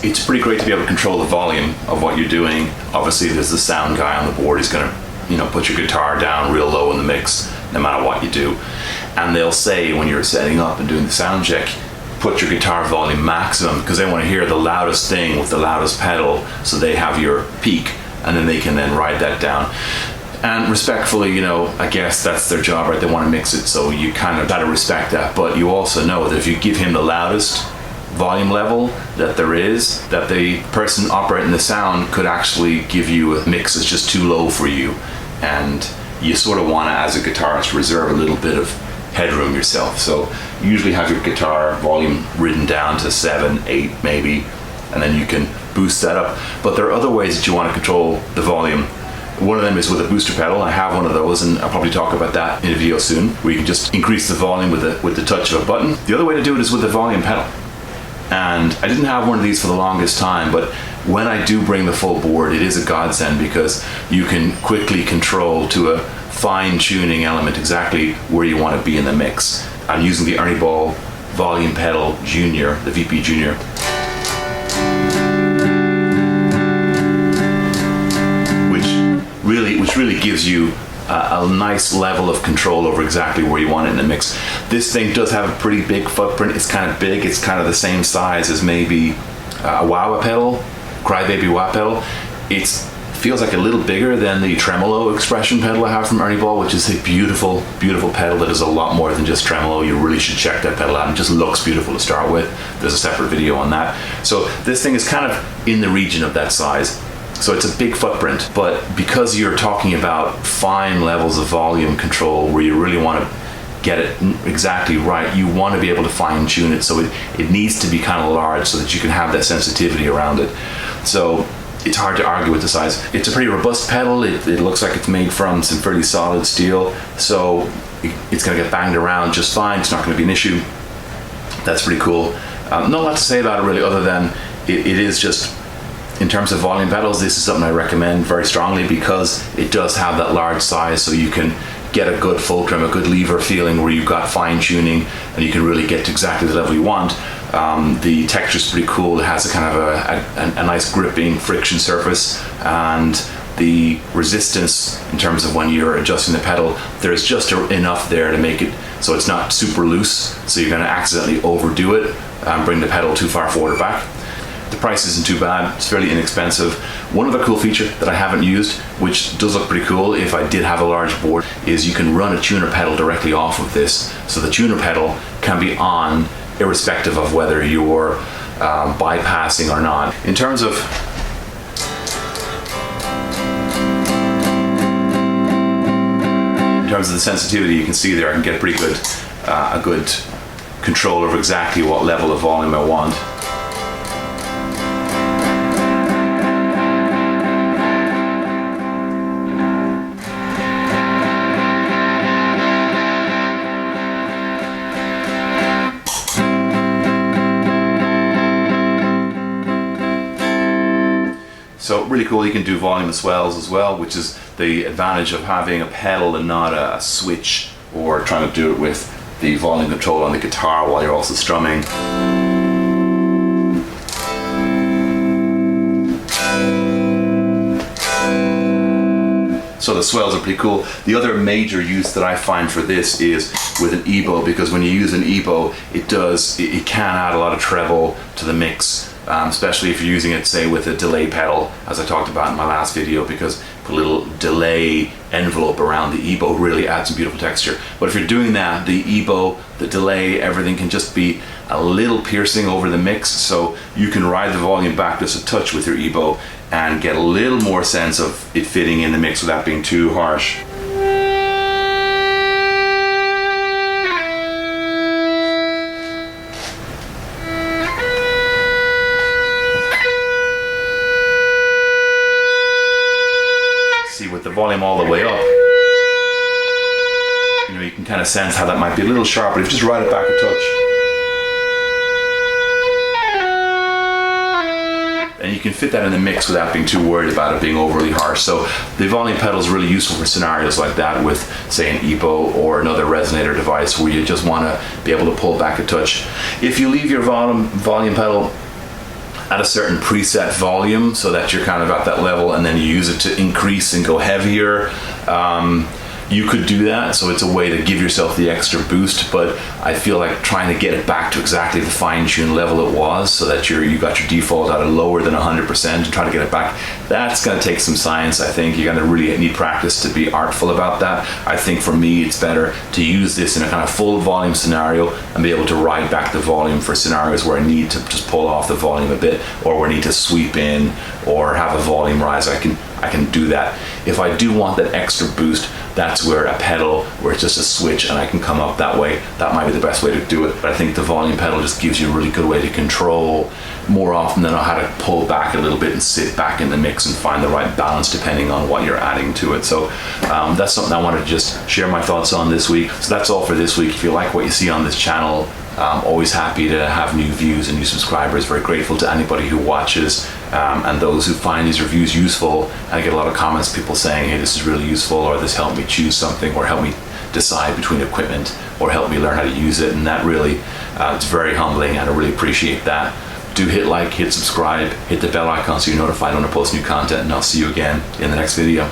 it's pretty great to be able to control the volume of what you're doing. Obviously, there's the sound guy on the board. He's going to, put your guitar down real low in the mix, no matter what you do. And they'll say when you're setting up and doing the sound check, put your guitar volume maximum, because they want to hear the loudest thing with the loudest pedal, so they have your peak, and then they can then ride that down. And respectfully, I guess that's their job, right? They want to mix it, so you kind of got to respect that. But you also know that if you give him the loudest volume level that there is, that the person operating the sound could actually give you a mix that's just too low for you. And you sort of want to, as a guitarist, reserve a little bit of headroom yourself. So you usually have your guitar volume ridden down to 7, 8 maybe, and then you can boost that up. But there are other ways that you want to control the volume. One of them is with a booster pedal. I have one of those, and I'll probably talk about that in a video soon, where you can just increase the volume with the touch of a button. The other way to do it is with the volume pedal. And I didn't have one of these for the longest time, but when I do bring the full board, it is a godsend, because you can quickly control to a fine-tuning element exactly where you want to be in the mix. I'm using the Ernie Volume Pedal Junior, the VP Junior. Which really gives you a nice level of control over exactly where you want it in the mix. This thing does have a pretty big footprint. It's kind of big. It's kind of the same size as maybe a wah pedal, Crybaby wah pedal. It feels like a little bigger than the tremolo expression pedal I have from Ernie Ball, which is a beautiful, beautiful pedal that is a lot more than just tremolo. You really should check that pedal out. It just looks beautiful to start with. There's a separate video on that. So this thing is kind of in the region of that size. So it's a big footprint, but because you're talking about fine levels of volume control where you really want to get it exactly right, you want to be able to fine tune it, so it needs to be kind of large so that you can have that sensitivity around it. So it's hard to argue with the size. It's a pretty robust pedal. It looks like it's made from some fairly solid steel, so it's going to get banged around just fine. It's not going to be an issue. That's pretty cool. Not a lot to say about it really, other than it is just, in terms of volume pedals, this is something I recommend very strongly, because it does have that large size, so you can get a good fulcrum, a good lever feeling where you've got fine tuning and you can really get to exactly the level you want. The texture is pretty cool. It has a kind of a nice gripping friction surface, and the resistance in terms of when you're adjusting the pedal, there's just enough there to make it so it's not super loose, so you're going to accidentally overdo it and bring the pedal too far forward or back. The price isn't too bad. It's fairly inexpensive. One other cool feature that I haven't used, which does look pretty cool if I did have a large board, is you can run a tuner pedal directly off of this. So the tuner pedal can be on irrespective of whether you're bypassing or not. In terms of the sensitivity, you can see there I can get a pretty good a good control over exactly what level of volume I want. So really cool. You can do volume and swells as well, which is the advantage of having a pedal and not a switch, or trying to do it with the volume control on the guitar while you're also strumming. So the swells are pretty cool. The other major use that I find for this is with an eBow, because when you use an eBow, it can add a lot of treble to the mix. Especially if you're using it, say, with a delay pedal, as I talked about in my last video, because put a little delay envelope around the eBow really adds some beautiful texture. But if you're doing that, the eBow, the delay, everything can just be a little piercing over the mix, so you can ride the volume back just a touch with your eBow and get a little more sense of it fitting in the mix without being too harsh. With the volume all the way up, you can kind of sense how that might be a little sharp, but if you just ride it back a touch, and you can fit that in the mix without being too worried about it being overly harsh. So the volume pedal is really useful for scenarios like that with, say, an eBow or another resonator device where you just want to be able to pull back a touch. If you leave your volume pedal at a certain preset volume so that you're kind of at that level, and then you use it to increase and go heavier. You could do that, so it's a way to give yourself the extra boost, but I feel like trying to get it back to exactly the fine-tuned level it was, so that you got your default at a lower than 100% and try to get it back, that's going to take some science. I think you're going to really need practice to be artful about that. I think for me it's better to use this in a kind of full volume scenario and be able to ride back the volume for scenarios where I need to just pull off the volume a bit, or where I need to sweep in or have a volume rise. I can do that. If I do want that extra boost, that's where a pedal, where it's just a switch and I can come up that way, that might be the best way to do it. But I think the volume pedal just gives you a really good way to control more often than know how to pull back a little bit and sit back in the mix and find the right balance depending on what you're adding to it. So that's something I wanted to just share my thoughts on this week. So that's all for this week. If you like what you see on this channel, always happy to have new views and new subscribers. Very grateful to anybody who watches and those who find these reviews useful. I get a lot of comments, people saying, hey, this is really useful, or this helped me choose something, or help me decide between equipment, or help me learn how to use it. And that really, it's very humbling, and I really appreciate that. Do hit like, hit subscribe, hit the bell icon so you're notified when I post new content, and I'll see you again in the next video.